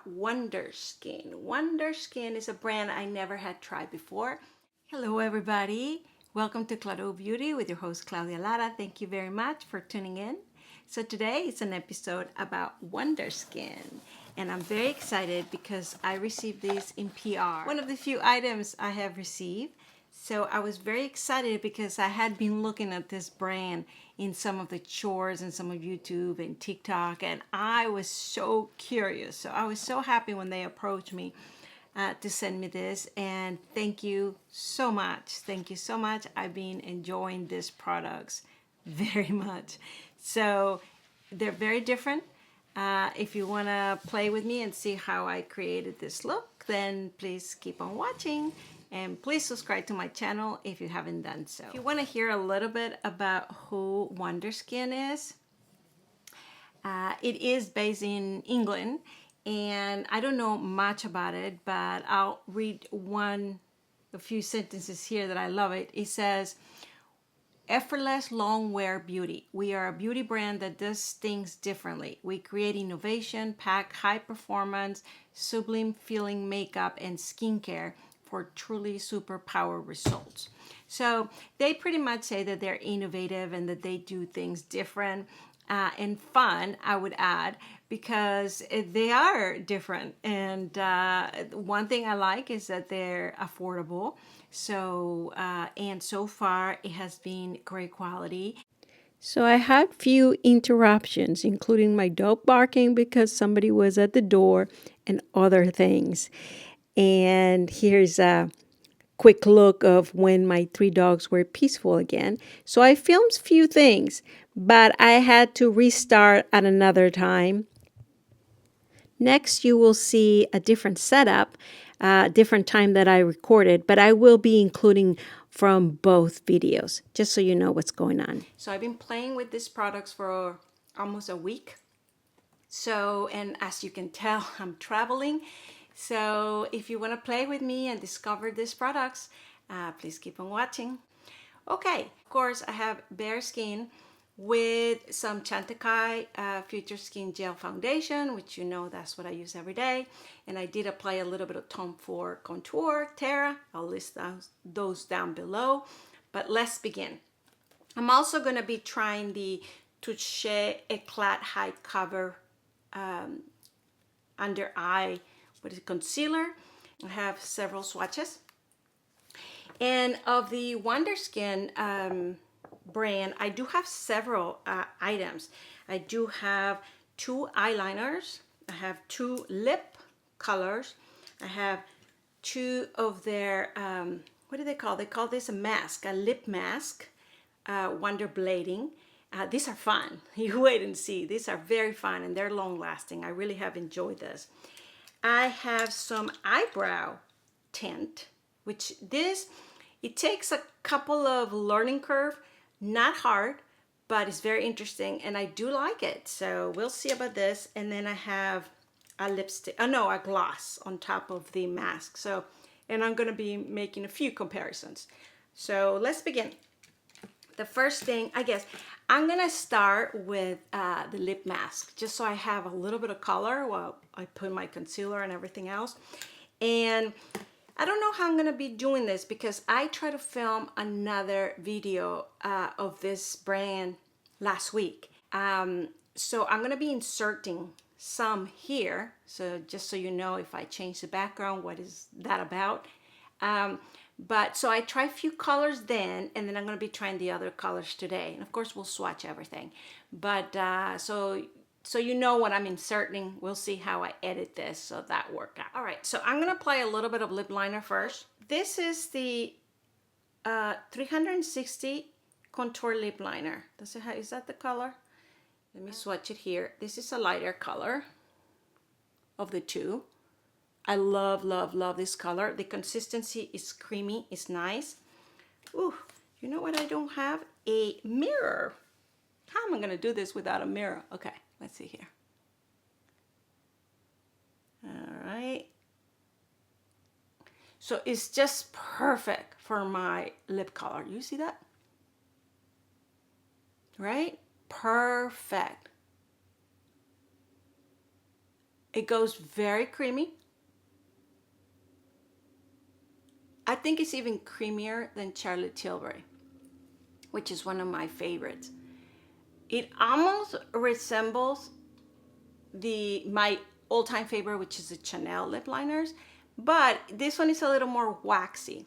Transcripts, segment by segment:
about Wonderskin. Wonderskin is a brand I never had tried before. Hello everybody. Welcome to Claudio Beauty with your host Claudia Lara. Thank you very much for tuning in. So today is an episode about Wonderskin. And I'm very excited because I received this in PR. One of the few items I have received. So I was very excited because I had been looking at this brand in some of the shorts and some of YouTube and TikTok, and I was so curious. So I was so happy when they approached me to send me this, and thank you so much. Thank you so much. I've been enjoying these products very much. So they're very different. If you want to play with me and see how I created this look, then please keep on watching. And please subscribe to my channel if you haven't done so. If you want to hear a little bit about who Wonderskin is, it is based in England, and I don't know much about it, but I'll read a few sentences here that I love it. It says, effortless long wear beauty. We are a beauty brand that does things differently. We create innovation, pack high performance, sublime feeling makeup and skincare for truly superpower results. So they pretty much say that they're innovative and that they do things different and fun, I would add, because they are different. And one thing I like is that they're affordable. So, and so far it has been great quality. So I had few interruptions, including my dog barking because somebody was at the door and other things. And here's a quick look of when my 3 dogs were peaceful again. So I filmed few things, but I had to restart at another time. Next, you will see a different setup, different time that I recorded, but I will be including from both videos, just so you know what's going on. So I've been playing with these products for almost a week. So, and as you can tell, I'm traveling. So if you want to play with me and discover these products, please keep on watching. Okay, of course, I have bare skin with some Chantecaille Future Skin Gel Foundation, which you know that's what I use every day. And I did apply a little bit of Tom Ford Contour, Terra. I'll list those down below. But let's begin. I'm also going to be trying the Touche Eclat High Cover under eye concealer. I have several swatches. And of the Wonderskin brand, I do have several items. I do have 2 eyeliners. I have 2 lip colors. I have 2 of their, what do they call? They call this a mask, a lip mask, Wonder Blading. These are fun. You wait and see. These are very fun and they're long lasting. I really have enjoyed this. I have some eyebrow tint, which it takes a couple of learning curve, not hard, but it's very interesting and I do like it. So we'll see about this. And then I have a lipstick, a gloss on top of the mask. So, and I'm gonna be making a few comparisons. So let's begin. The first thing, I guess, I'm gonna start with the lip mask, just so I have a little bit of color while I put my concealer and everything else. And I don't know how I'm gonna be doing this because I tried to film another video of this brand last week. So I'm gonna be inserting some here. So just so you know, if I change the background, what is that about? But so I try a few colors then, and then I'm going to be trying the other colors today. And of course, we'll swatch everything. But so you know what I'm inserting. We'll see how I edit this so that work out. All right, so I'm going to apply a little bit of lip liner first. This is the 360 Contour Lip Liner. Is that the color? Let me swatch it here. This is a lighter color of the 2. I love, love, love this color. The consistency is creamy, it's nice. Ooh, you know what I don't have? A mirror. How am I gonna do this without a mirror? Okay, let's see here. All right. So it's just perfect for my lip color. You see that? Right? Perfect. It goes very creamy. I think it's even creamier than Charlotte Tilbury, which is one of my favorites. It almost resembles my all-time favorite, which is the Chanel lip liners, but this one is a little more waxy.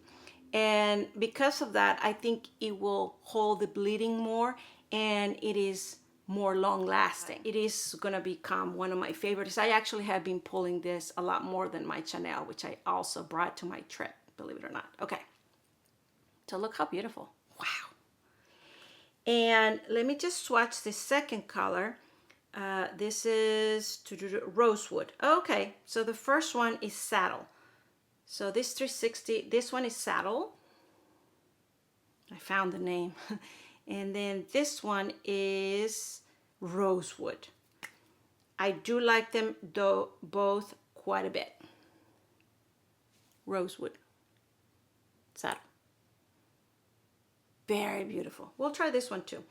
And because of that, I think it will hold the bleeding more, and it is more long lasting. It is gonna become one of my favorites. I actually have been pulling this a lot more than my Chanel, which I also brought to my trip, believe it or not. Okay, so look how beautiful. Wow. And let me just swatch the second color. This is Rosewood. Okay, so the first one is Sadal. So this 360, this one is Sadal. I found the name. And then this one is Rosewood. I do like them though both quite a bit. Rosewood, Sadal. Very beautiful. We'll try this one too.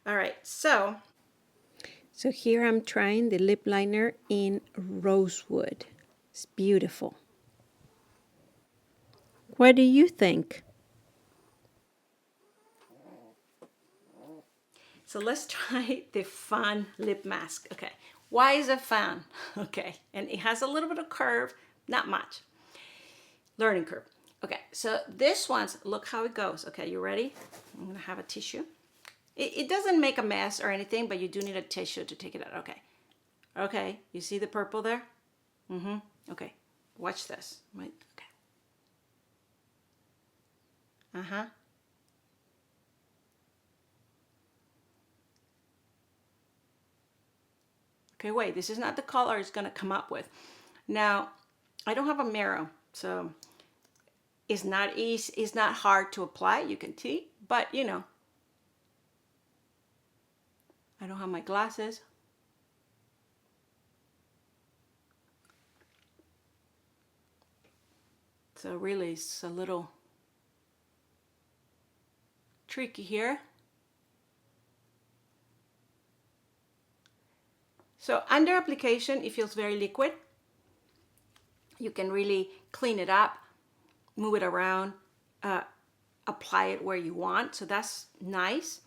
All right, so here I'm trying the lip liner in Rosewood. It's beautiful. What do you think? So let's try the Fun lip mask. Okay, why is it fun? Okay, and it has a little bit of curve, not much. Learning curve. Okay, so this one's, look how it goes. Okay, you ready? I'm gonna have a tissue. It doesn't make a mess or anything, but you do need a tissue to take it out. Okay, okay, you see the purple there? Okay, watch this. Wait, okay. Okay, wait, this is not the color it's gonna come up with. Now, I don't have a mirror, so it's not easy, it's not hard to apply, you can see, but you know, I don't have my glasses. So really it's a little tricky here. So under application, it feels very liquid. You can really clean it up, move it around, apply it where you want. So that's nice.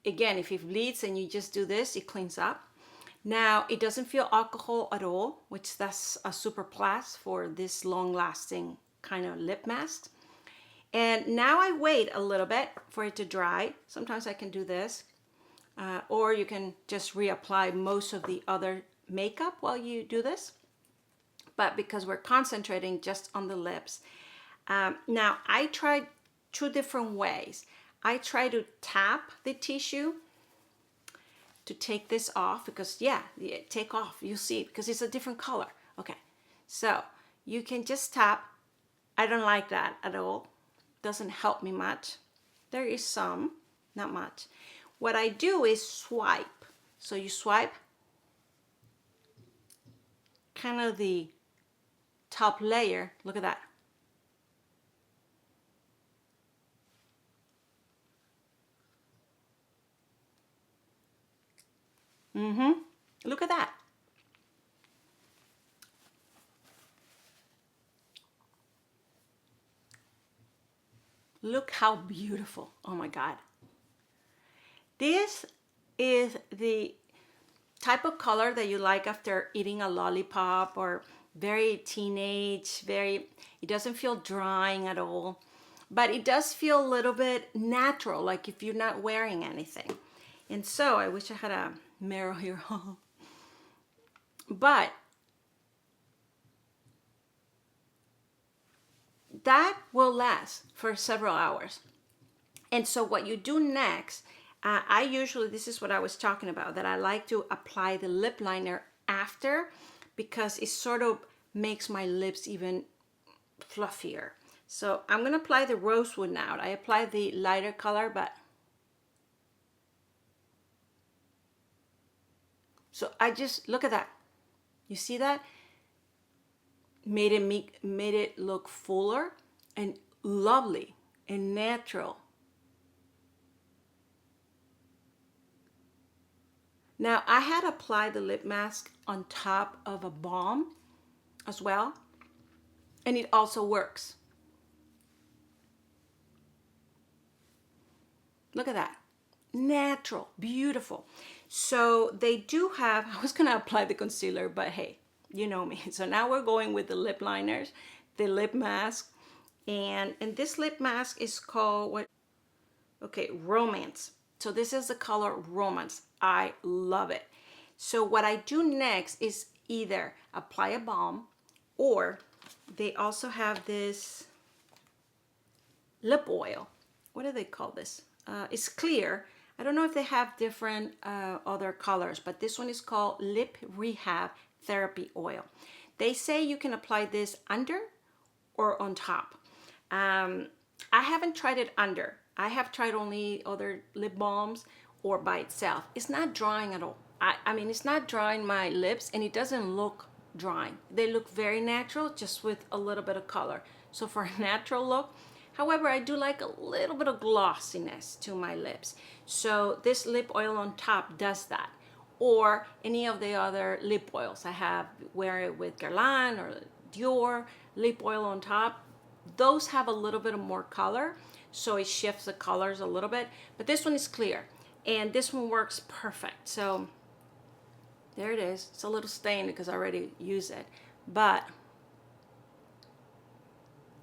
Again, if it bleeds and you just do this, it cleans up. Now, it doesn't feel alcohol at all, which that's a super plus for this long-lasting kind of lip mask. And now I wait a little bit for it to dry. Sometimes I can do this. Or you can just reapply most of the other makeup while you do this. But because we're concentrating just on the lips. Now, I tried 2 different ways. I try to tap the tissue to take this off because, yeah, take off, you see, because it's a different color. Okay, so you can just tap. I don't like that at all. Doesn't help me much. There is some, not much. What I do is swipe. So you swipe kind of the top layer. Look at that. Look at that. Look how beautiful. Oh my God. This is the type of color that you like after eating a lollipop, or very teenage, it doesn't feel drying at all, but it does feel a little bit natural, like if you're not wearing anything. And so I wish I had a mirror here. But that will last for several hours. And so what you do next, I usually, this is what I was talking about, that I like to apply the lip liner after, because it sort of makes my lips even fluffier. So I'm going to apply the Rosewood now. I applied the lighter color, but so I just, look at that. You see that? Made it look fuller and lovely and natural. Now, I had applied the lip mask on top of a balm as well, and it also works. Look at that. Natural, beautiful. So they do have, I was gonna apply the concealer, but hey, you know me. So now we're going with the lip liners, the lip mask, and this lip mask is called what? Okay, Romance. So this is the color Romance. I love it. So what I do next is either apply a balm, or they also have this lip oil. What do they call this? It's clear. I don't know if they have different other colors, but this one is called Lip Rehab Therapy Oil. They say you can apply this under or on top. I haven't tried it under. I have tried only other lip balms or by itself. It's not drying at all. I mean, it's not drying my lips, and it doesn't look drying. They look very natural, just with a little bit of color. So for a natural look, however, I do like a little bit of glossiness to my lips. So this lip oil on top does that. Or any of the other lip oils. I have, wear it with Guerlain or Dior, lip oil on top. Those have a little bit of more color, so it shifts the colors a little bit. But this one is clear, and this one works perfect. So there it is. It's a little stained because I already used it, but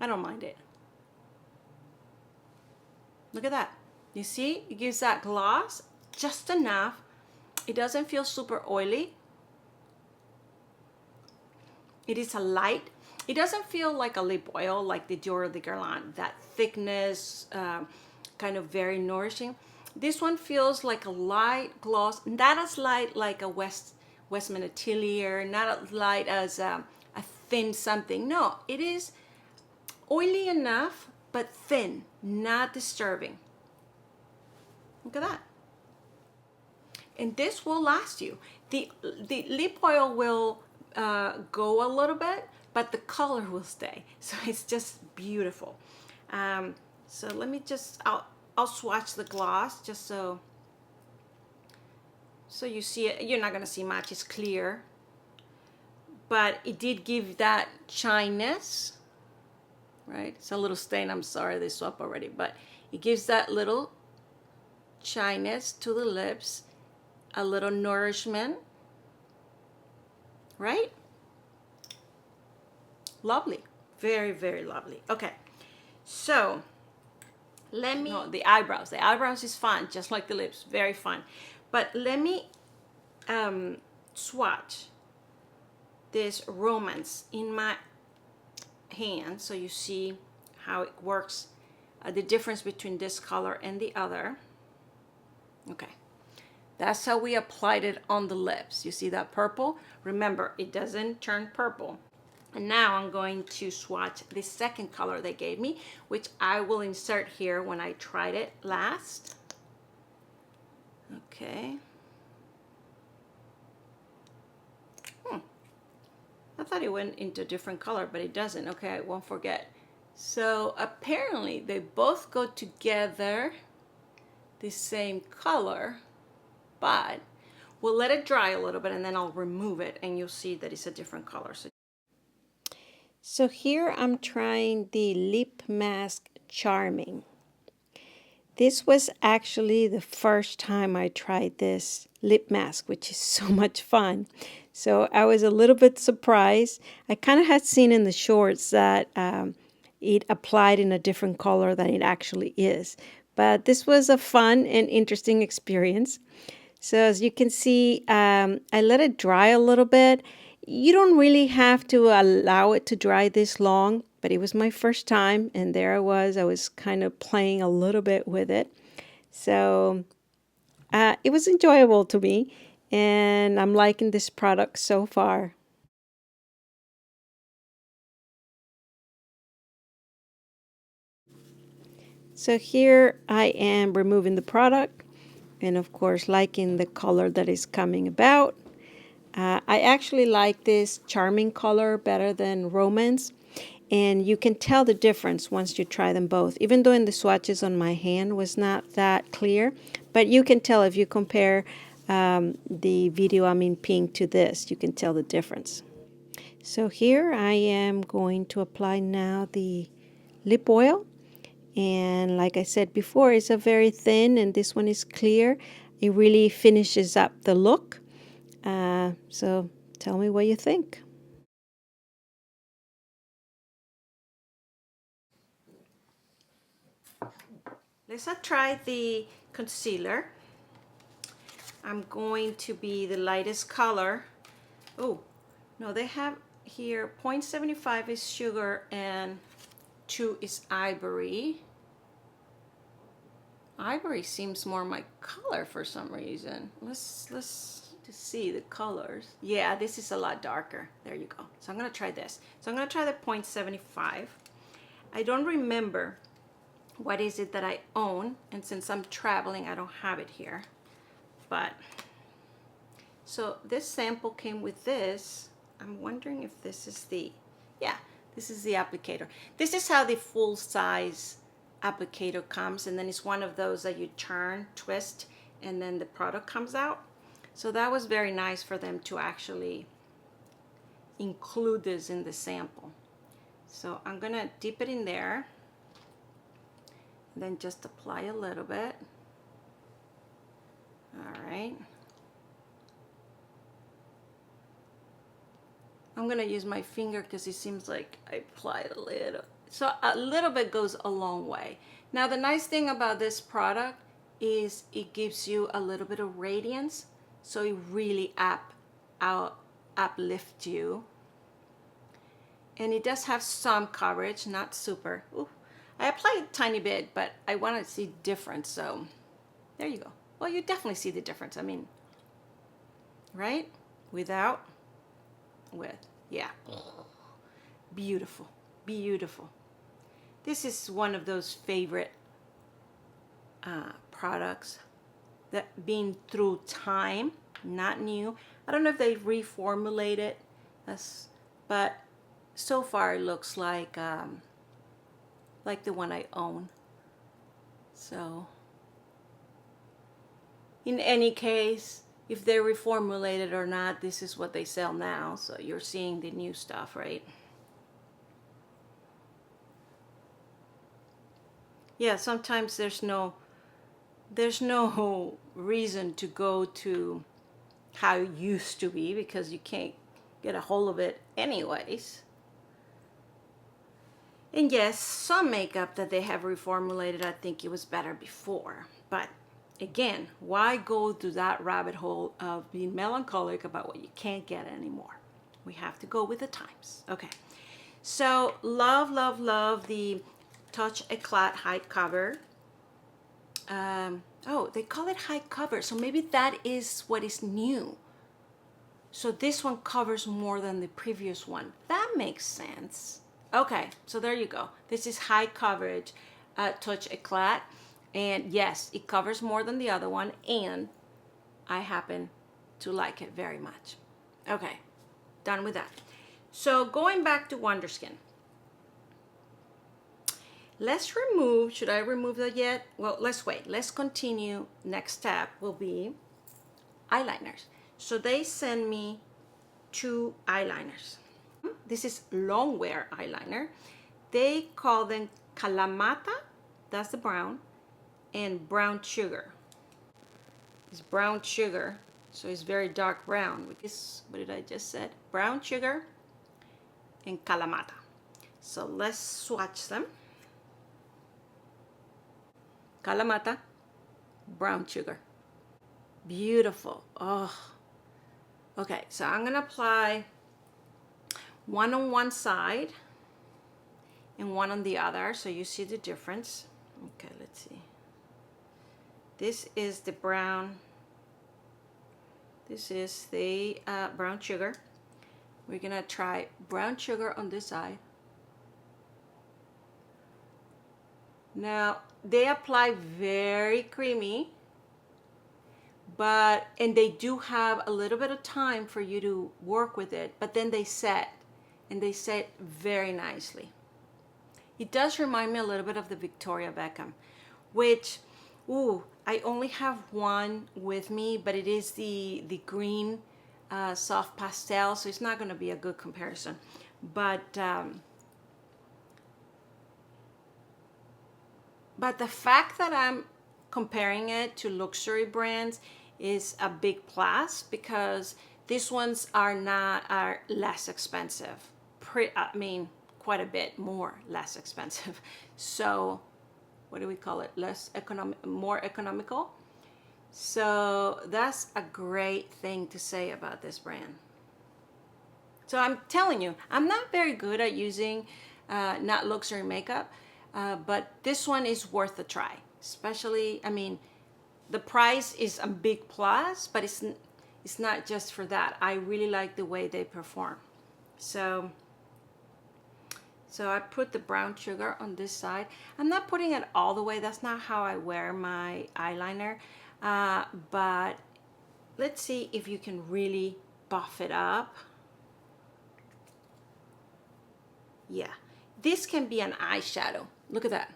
I don't mind it. Look at that. You see, it gives that gloss just enough. It doesn't feel super oily. It is a light. It doesn't feel like a lip oil like the Dior or the Guerlain. That thickness, kind of very nourishing. This one feels like a light gloss, not as light like a Westman Atelier, not as light as a thin something. No, it is oily enough, but thin, not disturbing. Look at that. And this will last you. The lip oil will go a little bit, but the color will stay. So it's just beautiful. So let me just, I'll swatch the gloss just so you see it. You're not gonna see much, it's clear. But it did give that shyness, right? It's a little stain, I'm sorry, they swap already, but it gives that little shyness to the lips, a little nourishment, right? Lovely, very, very lovely. Okay, so let me, no, the eyebrows is fun, just like the lips, very fun. But let me swatch this Romance in my hand so you see how it works, the difference between this color and the other. Okay, that's how we applied it on the lips. You see that purple? Remember, it doesn't turn purple. And now I'm going to swatch the second color they gave me, which I will insert here when I tried it last. Okay. I thought it went into a different color, but it doesn't. Okay, I won't forget. So apparently they both go together the same color, but we'll let it dry a little bit and then I'll remove it and you'll see that it's a different color. So here I'm trying the Lip Mask Charming. This was actually the first time I tried this lip mask, which is so much fun. So I was a little bit surprised. I kind of had seen in the shorts that it applied in a different color than it actually is. But this was a fun and interesting experience. So as you can see, I let it dry a little bit. You don't really have to allow it to dry this long, but it was my first time, and there I was kind of playing a little bit with it. So it was enjoyable to me, and I'm liking this product so far. So here I am removing the product, and of course liking the color that is coming about. I actually like this Charming color better than Romance, and you can tell the difference once you try them both, even though in the swatches on my hand was not that clear, but you can tell if you compare the video I'm in pink to this. You can tell the difference. So here I am going to apply now the lip oil. And like I said before, it's a very thin and this one is clear. It really finishes up the look. So tell me what you think. Let's try the concealer. I'm going to be the lightest color. Oh, no, they have here 0.75 is sugar and 2 is ivory. Ivory seems more my color for some reason. Let's see the colors. Yeah, this is a lot darker. There you go. So I'm gonna try this. So I'm gonna try the 0.75. I don't remember what is it that I own, and since I'm traveling, I don't have it here. But so this sample came with this. I'm wondering if this is the, yeah, this is the applicator. This is how the full size applicator comes, and then it's one of those that you turn, twist, and then the product comes out. So that was very nice for them to actually include this in the sample. So I'm gonna dip it in there, and then just apply a little bit. All right. I'm gonna use my finger because it seems like I applied a little. So a little bit goes a long way. Now the nice thing about this product is it gives you a little bit of radiance, so it really uplifts you. And it does have some coverage, not super. Ooh, I applied a tiny bit, but I want to see difference, so there you go. Well, you definitely see the difference. I mean, right? Without, with, yeah. Beautiful, beautiful. This is one of those favorite products that been through time, not new. I don't know if they reformulated this, but so far it looks like the one I own. So in any case, if they reformulated or not, this is what they sell now. So you're seeing the new stuff, right? Yeah, sometimes there's no reason to go to how it used to be because you can't get a hold of it anyways. And yes, some makeup that they have reformulated, I think it was better before. But again, why go to that rabbit hole of being melancholic about what you can't get anymore? We have to go with the times. Okay, so love, love, love the Touch Eclat High Cover. Oh, they call it high cover, so maybe that is what is new. So this one covers more than the previous one. That makes sense. Okay, so there you go. This is high coverage Touch Eclat. And yes, it covers more than the other one, and I happen to like it very much. Okay, done with that. So going back to Wonderskin. Let's remove, should I remove that yet? Well, let's wait. Let's continue. Next step will be eyeliners. So they send me 2 eyeliners. This is Longwear eyeliner. They call them Kalamata, that's the brown, and brown sugar. It's brown sugar, so it's very dark brown. Which is, what did I just said? Brown sugar and Kalamata. So let's swatch them. Kalamata, brown sugar. Beautiful. Oh. Okay, so I'm gonna apply one on one side and one on the other, so you see the difference. Okay, let's see. This is the brown. This is the brown sugar. We're gonna try brown sugar on this side. Now, they apply very creamy, and they do have a little bit of time for you to work with it, but then they set, and they set very nicely. It does remind me a little bit of the Victoria Beckham, which Ooh, I only have one with me, but it is the green soft pastel, so it's not going to be a good comparison. But the fact that I'm comparing it to luxury brands is a big plus, because these ones are less expensive. I mean, quite a bit less expensive. So, what do we call it? More economical. So that's a great thing to say about this brand. So I'm telling you, I'm not very good at using not luxury makeup, but this one is worth a try. Especially, I mean, the price is a big plus, but it's not just for that. I really like the way they perform. So I put the brown sugar on this side. I'm not putting it all the way. That's not how I wear my eyeliner. But let's see if you can really buff it up. Yeah, this can be an eyeshadow. Look at that.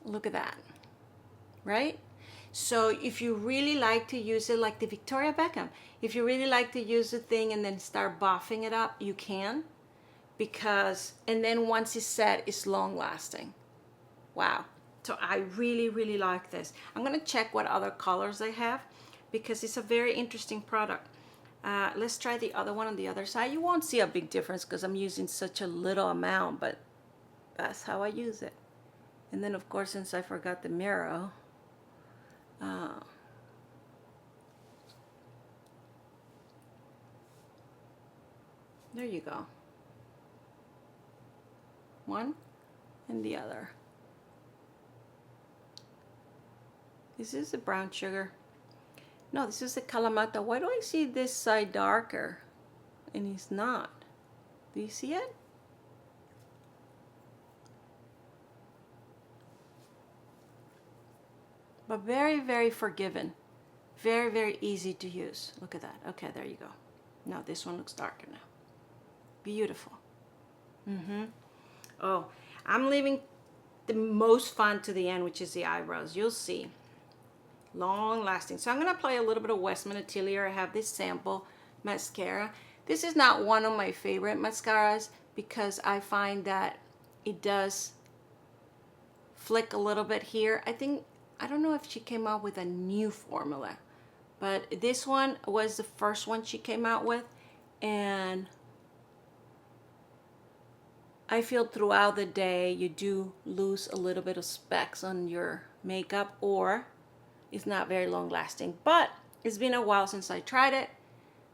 Look at that, right? So if you really like to use it like the Victoria Beckham, if you really like to use the thing and then start buffing it up, you can, and then once it's set, it's long lasting. Wow. So I really, really like this. I'm gonna check what other colors they have, because it's a very interesting product. Let's try the other one on the other side. You won't see a big difference because I'm using such a little amount, but that's how I use it. And then of course, since I forgot the mirror, there you go. One and the other. This is the brown sugar. No, this is the Kalamata. Why do I see this side darker? And it's not. Do you see it? But very, very forgiving. Very, very easy to use. Look at that. Okay, there you go. Now this one looks darker now. Beautiful. Oh, I'm leaving the most fun to the end, which is the eyebrows. You'll see. Long lasting. So I'm going to apply a little bit of Westman Atelier. I have this sample mascara. This is not one of my favorite mascaras because I find that it does flick a little bit here. I don't know if she came out with a new formula, but this one was the first one she came out with, and I feel throughout the day you do lose a little bit of specks on your makeup, or it's not very long lasting. But it's been a while since I tried it.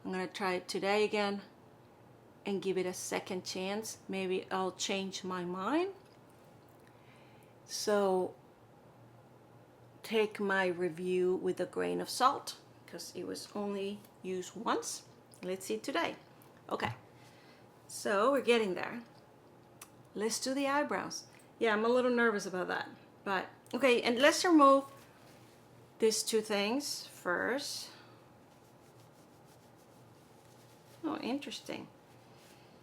I'm gonna try it today again and give it a second chance. Maybe I'll change my mind. So take my review with a grain of salt, because it was only used once. Let's see today. Okay, so we're getting there. Let's do the eyebrows. Yeah, I'm a little nervous about that, but okay. And let's remove these two things first. Oh, interesting.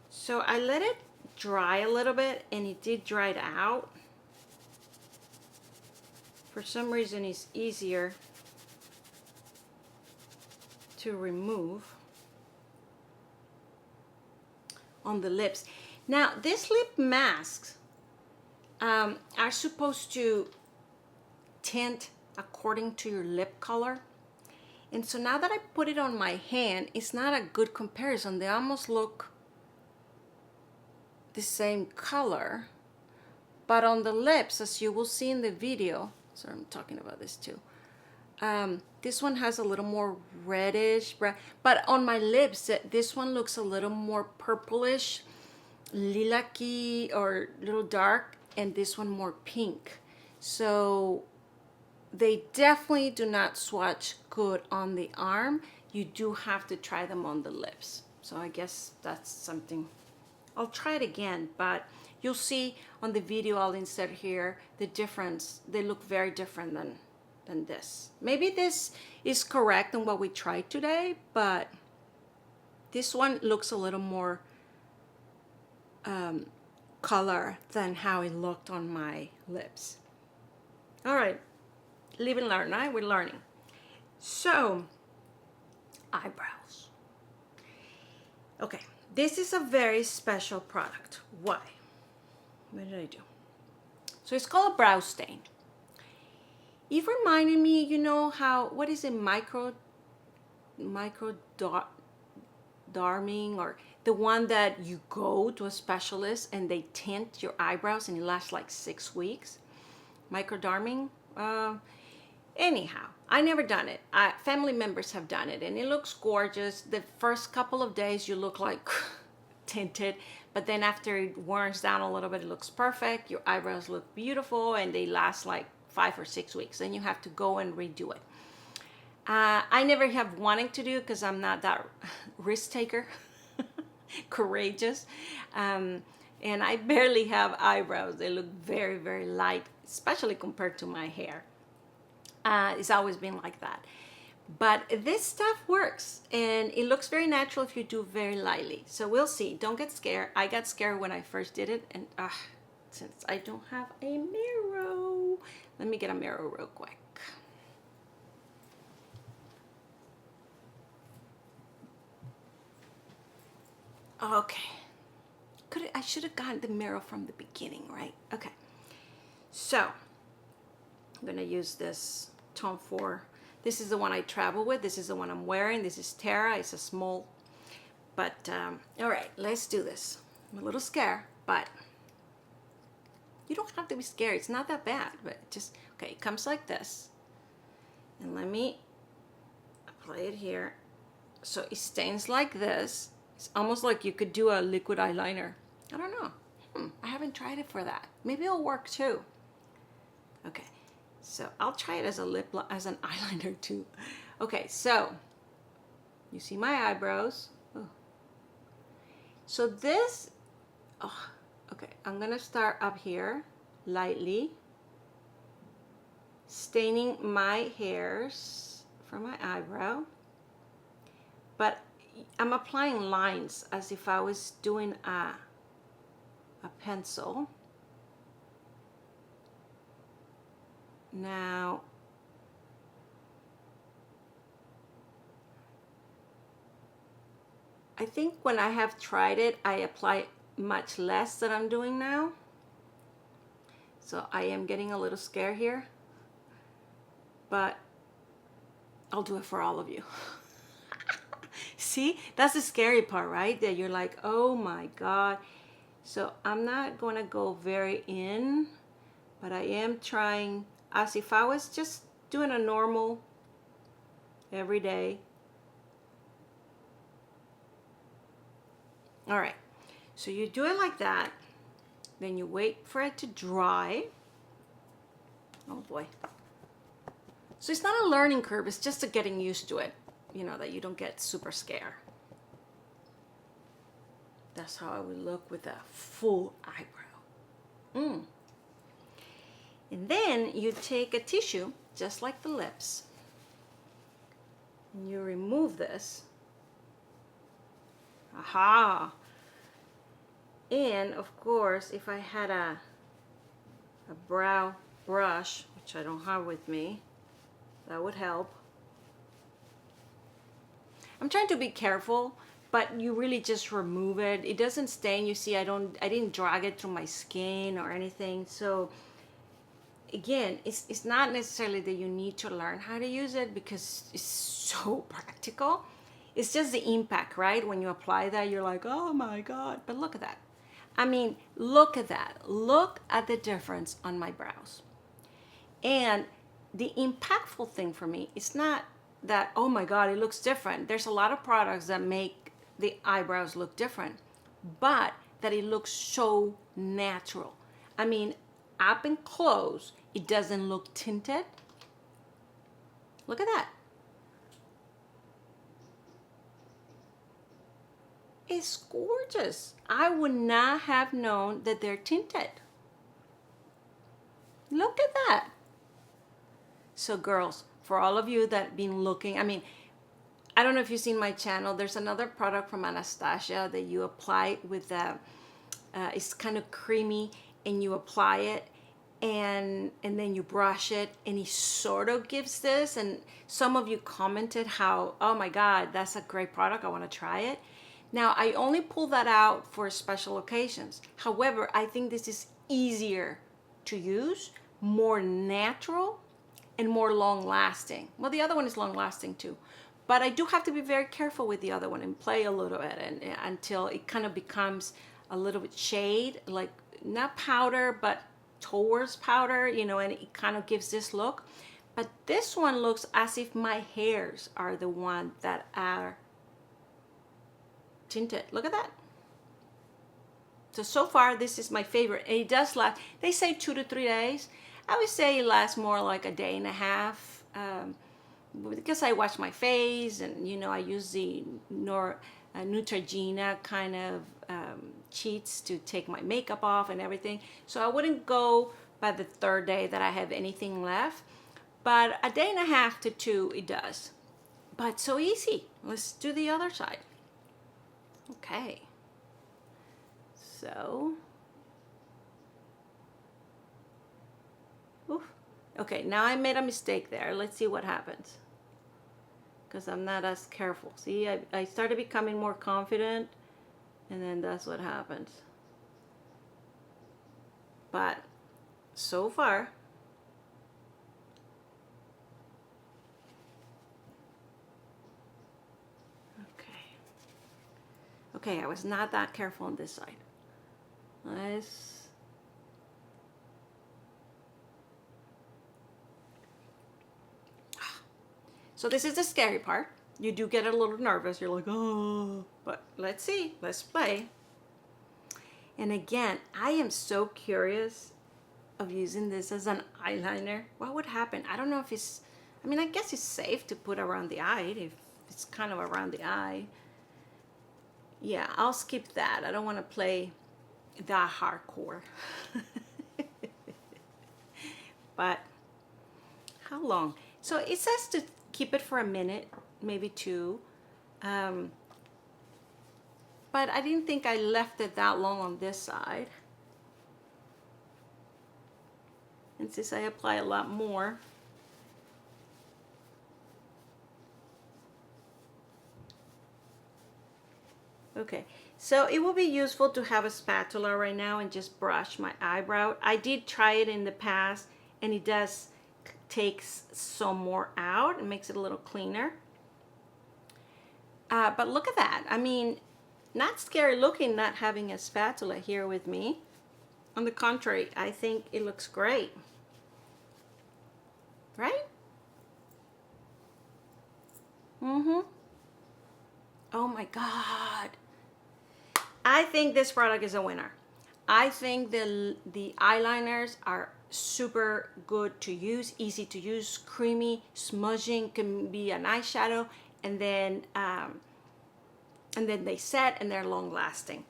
So I let it dry a little bit, and it did dry it out. For some reason, it's easier to remove on the lips. Now, these lip masks are supposed to tint according to your lip color. And so now that I put it on my hand, it's not a good comparison. They almost look the same color. But on the lips, as you will see in the video, sorry, I'm talking about this too. This one has a little more reddish, but on my lips, this one looks a little more purplish, lilac-y, or a little dark, and this one more pink. So they definitely do not swatch good on the arm. You do have to try them on the lips. So I guess that's something. I'll try it again, but you'll see on the video I'll insert here the difference. They look very different than this. Maybe this is correct on what we tried today, but this one looks a little more color than how it looked on my lips. All right, live and learn, right? We're learning. So, eyebrows. Okay, this is a very special product. Why? What did I do? So it's called a brow stain. It reminded me, you know how, what is it, darming, or the one that you go to a specialist and they tint your eyebrows and it lasts like 6 weeks. Microdarming. Anyhow, I never done it. Family members have done it and it looks gorgeous. The first couple of days you look like tinted, but then after it wears down a little bit, it looks perfect. Your eyebrows look beautiful and they last like 5 or 6 weeks. Then you have to go and redo it. I never have wanted to do it because I'm not that risk taker, courageous. And I barely have eyebrows. They look very, very light, especially compared to my hair. It's always been like that. But this stuff works and it looks very natural if you do very lightly. So we'll see. Don't get scared. I got scared when I first did it. And since I don't have a mirror, let me get a mirror real quick. Okay. I should have gotten the mirror from the beginning, right? Okay. So I'm going to use this Tom Ford. This is the one I travel with. This is the one I'm wearing. This is Terra. It's a small. But, all right, let's do this. I'm a little scared, but you don't have to be scared. It's not that bad, but just, okay, it comes like this. And let me apply it here. So it stains like this. It's almost like you could do a liquid eyeliner. I don't know. I haven't tried it for that. Maybe it'll work too. Okay, so I'll try it as as an eyeliner too. Okay, so you see my eyebrows. Oh. So this, okay, I'm gonna start up here lightly, staining my hairs from my eyebrow, but I'm applying lines as if I was doing a pencil. Now, I think when I have tried it, I apply much less than I'm doing now. So I am getting a little scared here, but I'll do it for all of you. See, that's the scary part, right? That you're like, oh my God. So I'm not going to go very in, but I am trying as if I was just doing a normal everyday. All right, so you do it like that, then you wait for it to dry. Oh boy. So it's not a learning curve, it's just a getting used to it, you know, that you don't get super scared. That's how I would look with a full eyebrow. And then you take a tissue, just like the lips, and you remove this. Aha! And of course, if I had a brow brush, which I don't have with me, that would help. I'm trying to be careful, but you really just remove it. It doesn't stain. You see, I didn't drag it through my skin or anything. So again, it's not necessarily that you need to learn how to use it because it's so practical. It's just the impact, right? When you apply that, you're like, oh my God. But look at that. I mean, look at that. Look at the difference on my brows. And the impactful thing for me is not that, oh my God, it looks different. There's a lot of products that make the eyebrows look different, but that it looks so natural. I mean, up and close, it doesn't look tinted. Look at that. It's gorgeous. I would not have known that they're tinted. Look at that. So girls, for all of you that been looking, I mean, I don't know if you've seen my channel. There's another product from Anastasia that you apply with it's kind of creamy, and you apply it, and then you brush it, and it sort of gives this. And some of you commented how, oh my God, that's a great product, I want to try it. Now, I only pull that out for special occasions. However, I think this is easier to use, more natural, and more long lasting. Well, the other one is long lasting too, but I do have to be very careful with the other one and play a little bit until it kind of becomes a little bit shade, like not powder, but towards powder, you know, and it kind of gives this look. But this one looks as if my hairs are the one that are tinted. Look at that. So far, this is my favorite. And it does last, they say 2 to 3 days. I would say it lasts more like a day and a half, because I wash my face, and you know, I use the Neutrogena kind of sheets to take my makeup off and everything. So I wouldn't go by the 3rd day that I have anything left, but a day and a half to 2 it does. But so easy. Let's do the other side. Okay. So, oof. Okay, now I made a mistake there. Let's see what happens, because I'm not as careful. See, I started becoming more confident, and then that's what happens. But so far, okay, I was not that careful on this side. Let's, so this is the scary part. You do get a little nervous. You're like, oh, but let's see, let's play. And again, I am so curious of using this as an eyeliner. What would happen? I don't know if it's, I mean, I guess it's safe to put around the eye if it's kind of around the eye. Yeah, I'll skip that. I don't want to play that hardcore. But how long? So it says to keep it for a minute, maybe 2. But I didn't think I left it that long on this side. And since I apply a lot more, okay, so it will be useful to have a spatula right now and just brush my eyebrow. I did try it in the past, and it does takes some more out. It makes it a little cleaner. But look at that. I mean, not scary looking not having a spatula here with me. On the contrary, I think it looks great. Right? Mm-hmm. Oh my God. I think this product is a winner. I think the eyeliners are super good to use, easy to use, creamy, smudging, can be an eyeshadow, and then they set and they're long lasting.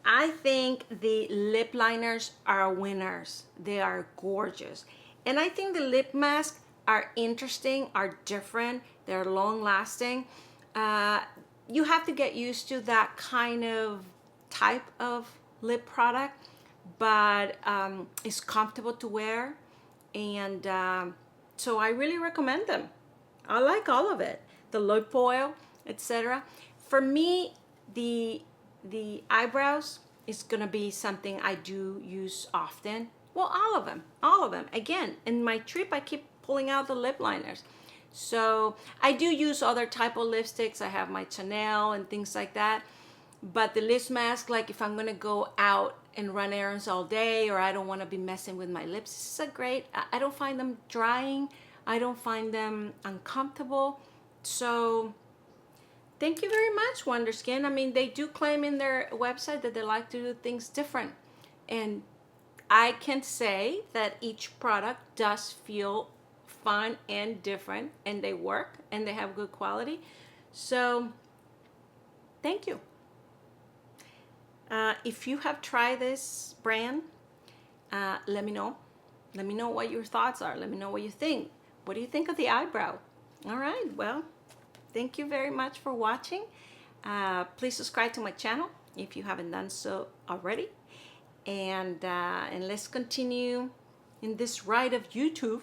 I think the lip liners are winners. They are gorgeous. And I think the lip masks are interesting, are different, they're long lasting. You have to get used to that kind of type of lip product, but it's comfortable to wear, and so I really recommend them. I like all of it, the lip oil, etc. For me, the eyebrows is gonna be something I do use often. Well, all of them. Again, in my trip, I keep pulling out the lip liners. So I do use other type of lipsticks. I have my Chanel and things like that. But the lip mask, like if I'm gonna go out and run errands all day, or I don't want to be messing with my lips, this is a great. I don't find them drying. I don't find them uncomfortable. So thank you very much, Wonderskin. I mean, they do claim in their website that they like to do things different, and I can say that each product does feel fun and different, and they work and they have good quality. So thank you. If you have tried this brand, let me know. Let me know what your thoughts are. Let me know what you think. What do you think of the eyebrow? All right, well, thank you very much for watching. Please subscribe to my channel if you haven't done so already. and let's continue in this ride of YouTube.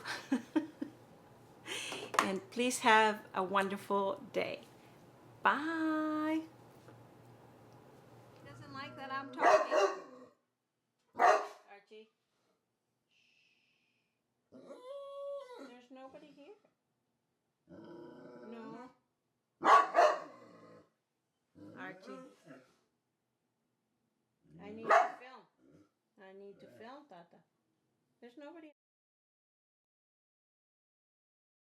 And please have a wonderful day. Bye. He doesn't like that I'm talking. Archie. There's nobody here. No. Archie. I need to film. I need to film, Tata. There's nobody.